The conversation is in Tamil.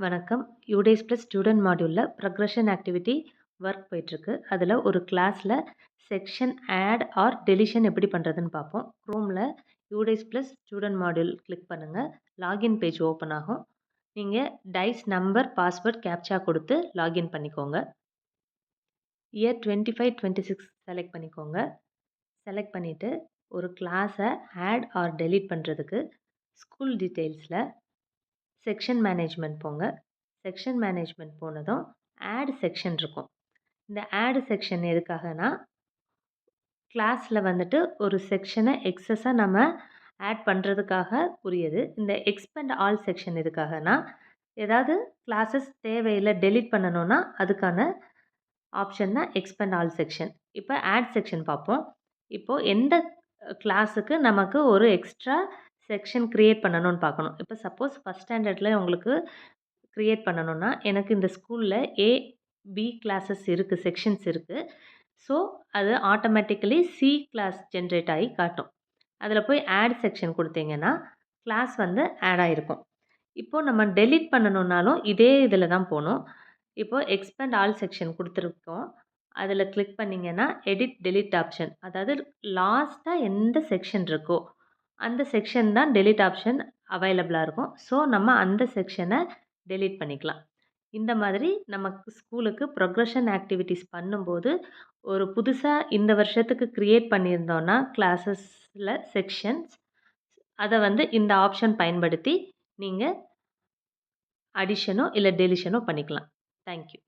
வணக்கம். யூடேஸ் ப்ளஸ் ஸ்டூடெண்ட் மாடியூல்ல ப்ரொக்ரஷன் ஆக்டிவிட்டி ஒர்க் போயிட்டுருக்கு. அதில் ஒரு கிளாஸில் செக்ஷன் ஆட் ஆர் டெலிஷன் எப்படி பண்ணுறதுன்னு பார்ப்போம். க்ரோமில் யூடேஸ் ப்ளஸ் ஸ்டூடெண்ட் மாடியூல் கிளிக் பண்ணுங்கள். லாகின் பேஜ் ஓப்பன் ஆகும். நீங்கள் டைஸ் நம்பர் பாஸ்வேர்ட் கேப்சா கொடுத்து லாகின் பண்ணிக்கோங்க. இயர் 25-26 செலக்ட் பண்ணிக்கோங்க. செலக்ட் பண்ணிவிட்டு ஒரு கிளாஸை ஆட் ஆர் டெலீட் பண்ணுறதுக்கு ஸ்கூல் டீட்டெயில்ஸில் செக்ஷன் மேனேஜ்மெண்ட் போங்க. செக்ஷன் மேனேஜ்மெண்ட் போனதும் ஆட் செக்ஷன் இருக்கும். இந்த ஆட் செக்ஷன் எதுக்காகனா, கிளாஸில் வந்துட்டு ஒரு செக்ஷனை எக்ஸஸாக நம்ம ஆட் பண்ணுறதுக்காக உரியது. இந்த எக்ஸ்பெண்ட் ஆல் செக்ஷன் எதுக்காகனா, ஏதாவது கிளாஸஸ் தேவையில்லை டெலீட் பண்ணணும்னா அதுக்கான ஆப்ஷன் தான் எக்ஸ்பெண்ட் ஆல் செக்ஷன். இப்போ ஆட் செக்ஷன் பார்ப்போம். இப்போது எந்த கிளாஸுக்கு நமக்கு ஒரு எக்ஸ்ட்ரா செக்ஷன் க்ரியேட் பண்ணணும்னு பார்க்கணும். இப்போ சப்போஸ் ஃபஸ்ட் ஸ்டாண்டர்டில் உங்களுக்கு க்ரியேட் பண்ணணும்னா, எனக்கு இந்த ஸ்கூலில் ஏ, பி கிளாஸஸ் இருக்குது, செக்ஷன்ஸ் இருக்குது. ஸோ அது ஆட்டோமேட்டிக்கலி சி கிளாஸ் ஜென்ரேட் ஆகி காட்டும். அதில் போய் ஆட் செக்ஷன் கொடுத்தீங்கன்னா கிளாஸ் வந்து ஆட் ஆகிருக்கும். இப்போது நம்ம டெலீட் பண்ணணுன்னாலும் இதே இதில் தான் போகணும். இப்போது எக்ஸ்பெண்ட் ஆல் செக்ஷன் கொடுத்துருக்கோம். அதில் கிளிக் பண்ணிங்கன்னா எடிட் டெலீட் ஆப்ஷன், அதாவது லாஸ்ட்டாக எந்த செக்ஷன் இருக்கோ அந்த செக்ஷன் தான் டெலீட் ஆப்ஷன் அவைலபிளாக இருக்கும். ஸோ நம்ம அந்த செக்ஷனை டெலீட் பண்ணிக்கலாம். இந்த மாதிரி நமக்கு ஸ்கூலுக்கு ப்ரொக்ரஷன் ஆக்டிவிட்டீஸ் பண்ணும்போது ஒரு புதுசாக இந்த வருஷத்துக்கு க்ரியேட் பண்ணியிருந்தோன்னா கிளாஸஸில் செக்ஷன்ஸ், அதை வந்து இந்த ஆப்ஷன் பயன்படுத்தி நீங்கள் அடிஷனோ இல்லை டெலிஷனோ பண்ணிக்கலாம். தேங்க்யூ.